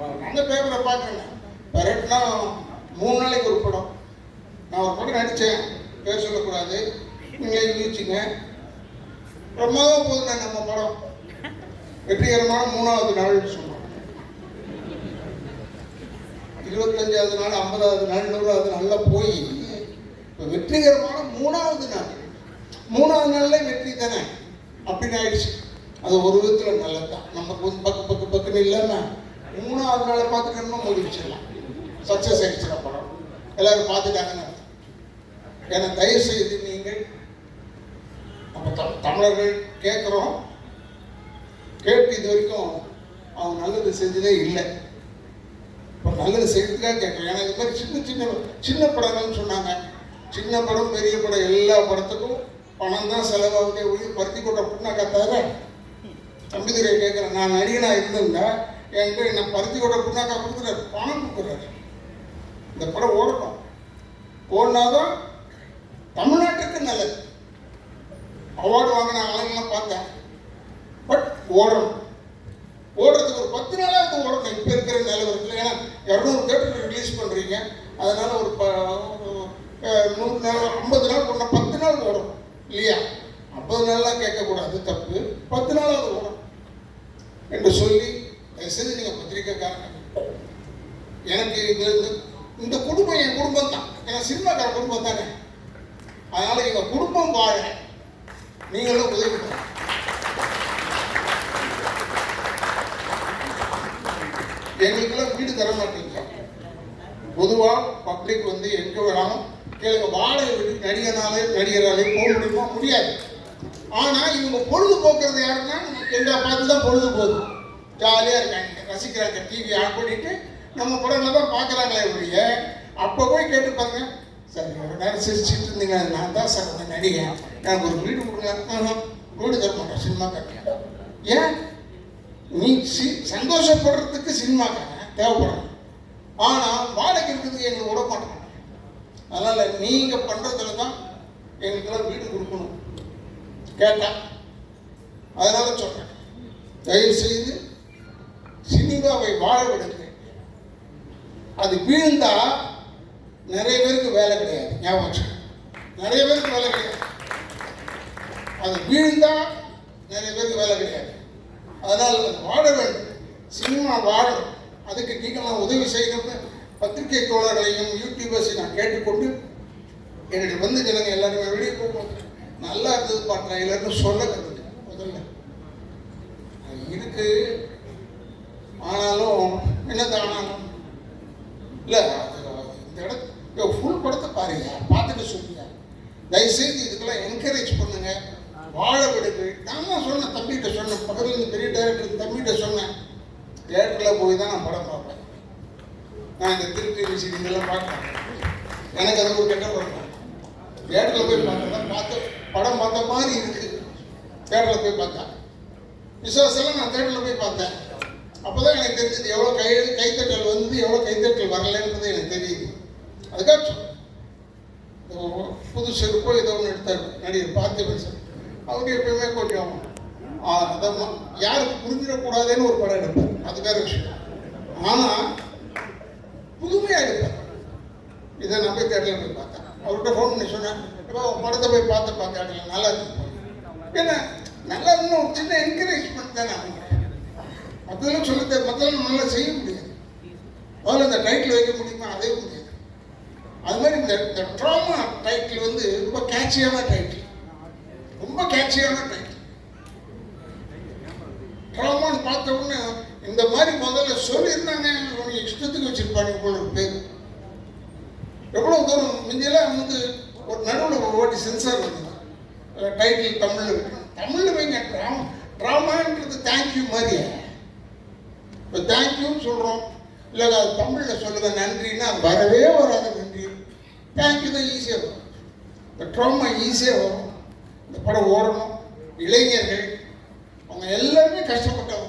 அந்த பேப்பரை பார்க்குறேன். கரெக்ட்னா 3 நாளைக்கு ஒரு படம். நான் ஒரு படம் நடித்தேன், பேர் சொல்லக்கூடாது, நீங்களே யூசிங்க. பிரமாதம் போதுண்ணே நம்ம படம், வெற்றிகரமான 3வது நாள்னு சொன்னோம். 25வது நாள், 50வது நாள், 100வது நாளில் போய் இப்போ வெற்றிகரமான 3வது நாள், 3வது நாளில் வெற்றி தானே அப்படின்னு ஆயிடுச்சு. அது ஒரு விதத்தில் நல்லதுதான். நமக்கு வந்து பக்குன்னு இல்லாமல் 3வது நாளை பார்த்துக்கணுமா முடிச்சிடலாம். சக்ஸஸ் ஆகிடுச்சுனா படம் எல்லாரும் பார்த்துட்டாங்கன்னு அர்த்தம். ஏன்னா தயவு செய்து நீங்கள் நம்ம தமிழர்கள் கேட்குறோம், கேட்டு இது வரைக்கும் அவங்க நல்லது செஞ்சதே இல்லை. இப்போ நல்லது செய்யறதுக்காக கேட்குறோம். ஏன்னா இது மாதிரி சின்ன படங்கள்னு சொன்னாங்க. சின்ன படம் பெரிய படம் எல்லா படத்துக்கும் பணம் தான் செலவாகுதே ஒளி பருத்தி கொட்ட புண்ணாக்கா தவிர. தம்பிதுரை கேட்குறேன், நான் நடிகனாக இருந்திருந்தா என்கிட்ட என்ன பருத்தி கொட்ட புண்ணாக்கா கொடுக்குறாரு, பணம் கொடுக்குறாரு. இந்த படம் ஓடணும், ஓடினாதான் தமிழ்நாட்டுக்கு நல்லது. அவார்டு வாங்கின ஆளுங்கெல்லாம் பார்த்தேன். பட் ஓடணும், ஓடுறதுக்கு ஒரு 10 நாளாவது ஓடணும். இப்போ இருக்கிற நிலவரத்தில் ஏன்னா 200 தேட்டர் ரிலீஸ் பண்ணுறீங்க, அதனால ஒரு 100 நாள் 50 நாள் போன 10 நாள் ஓடும் இல்லையா? 50 நாள்லாம் கேட்கக்கூடாது, தப்பு. 10 நாளாவது ஓடும் என்று சொல்லி தயவுசெய்து நீங்கள் பத்திரிக்கைக்காரங்க, எனக்கு இந்த குடும்பம் என் குடும்பம் தான், ஏன்னா சினிமாக்கார குடும்பம் தானே, அதனால எங்கள் குடும்பம் வாழ நீங்களும் உதவி பண்ணுங்க. எங்களுக்கெல்லாம் வீடு தர மாட்டீங்க. பொதுவாக பப்ளிக் வந்து எங்கே வேணாலும் கேளுங்க, வாடகை வீடு நடிகராலே போக முடியுமா? முடியாது. ஆனால் இவங்க பொழுதுபோக்குறது யாருன்னா எங்களை பார்த்து தான் பொழுது போகுது, ஜாலியாக இருக்காங்க, ரசிக்கிறாங்க. டிவி ஆன் பண்ணிட்டு நம்ம படங்களை தான் பார்க்குறாங்களே ஒழிய, அப்போ போய் கேட்டு பாருங்க, சார் ஒரு நேரம் சிரிச்சுட்டு இருந்தீங்க, நான் தான் சார் அந்த நடிகன், எனக்கு ஒரு வீடு கொடுங்க. வீடு தர மாட்டேன், சினிமா கட்டியா. ஏன் நீ சந்தோஷப்படுறதுக்கு சினிமாக்காரன் தேவைப்படுறாங்க, ஆனால் வாடகை இருக்கிறதுக்கு எங்களுக்கு விட மாட்டாங்க. அதனால் நீங்கள் பண்ணுறதுல தான் எங்களுக்கெல்லாம் வீடு கொடுக்கணும் கேட்டா. அதனால சொல்கிறேன், தயவு செய்து சினிமாவை வாழ விடுங்க. அது வீழ்ந்தா நிறைய பேருக்கு வேலை கிடையாது, ஞாபகம், நிறைய பேருக்கு வேலை கிடையாது. அது வீழ்ந்தா நிறைய பேருக்கு வேலை கிடையாது. அதனால் வாழ வேண்டும், சினிமா வாழும். அதுக்கு நீங்களாம் உதவி செய்யணும்னு பத்திரிகை தோழர்களையும் யூடியூபர்ஸையும் நான் கேட்டுக்கொண்டு, என்னுடைய வந்து ஜனங்க எல்லாருமே வெளியே போகும்போது நல்லா இருந்தது பார்த்தேன் எல்லாருக்கும் சொல்ல கற்றுட்டேன். முதல்ல இருக்கு, ஆனாலும் என்னது ஆனாலும் இல்லை, இந்த இடத்துல ஃபுல் படத்தை பாருங்க, பார்த்துட்டு சொல்லுங்க. தயவுசெய்து இதுக்கெல்லாம் என்கரேஜ் பண்ணுங்க, வாழ விடுங்க. நான் சொன்னேன், தம்பிகிட்ட சொன்னேன், பக்கத்தில் இருந்து பெரிய டைரக்டர் தம்பிகிட்ட சொன்னேன், தியேட்டரில் போய் தான் நான் படம் பார்ப்பேன். நான் இந்த திருப்பி விஷயங்கள்லாம் பார்க்குறேன், எனக்கு அது ஒரு கெட்ட படம். தியேட்டரில் போய் பார்த்தேன், படம் பார்த்த மாதிரி இருக்குது. தியேட்டரில் போய் பார்த்தேன், விசுவாசெல்லாம் நான் தியேட்டரில் போய் பார்த்தேன். அப்போ தான் எனக்கு தெரிஞ்சது எவ்வளோ கைத்தட்டல் வந்து எவ்வளோ கைத்தட்டல் வரலன்றது எனக்கு தெரியுது. அதுக்காக புது செருப்போ ஏதோ ஒன்று எடுத்தார் நடிகர் பார்த்திபன் சார். அவங்க எப்பயுமே கொஞ்சம் அதான் யாருக்கு புரிஞ்சிடக்கூடாதுன்னு ஒரு படம் எடுப்பார், அது வேற விஷயம். ஆனால் புதுமையாக எடுப்பார். இதை நான் போய் தேட்டரில் போய் பார்த்தேன். அவர்கிட்ட ஃபோன் பண்ணி சொன்னேன், இப்போ படத்தை போய் பார்த்து தேட்டரில் நல்லா இருக்கு. ஏன்னா நல்லா இருந்தால் ஒரு சின்ன என்கரேஜ்மெண்ட் தானே. அவங்க அதெல்லாம் சொல்ல மற்றெல்லாம் நல்லா செய்ய முடியாது. அதில் இந்த டைட்டில் வைக்க முடியுமா? அதே முடியாது. அது மாதிரி இந்த ட்ராமா டைட்டில் வந்து ரொம்ப கேட்சியான டைட்டில், ரொம்ப கேட்சியான டைட்டில். ட்ராமான்னு பார்த்த உடனே இந்த மாதிரி முதல்ல சொல்லியிருந்தாங்க, அவங்க இஷ்டத்துக்கு வச்சிருப்பாங்க போல பேர். எவ்வளோ தூரம் முந்தியெல்லாம் வந்து ஒரு நடுவில் ஒரு வாட்டி சென்சார் வந்தது, டைட்டில் தமிழில் வைங்க. ட்ராமான்றது தேங்க்யூ மாதிரியே. இப்போ தேங்க்யூன்னு சொல்கிறோம், இல்லை அது தமிழில் சொல்லுங்க நன்றின்னா அது வரவே வராது. நன்றி தேங்க்யூ தான் ஈஸியாக வரும், இந்த ட்ராமா ஈஸியாக வரும். இந்த படம் ஓடணும். இளைஞர்கள் அவங்க எல்லாருமே கஷ்டப்பட்டவங்க.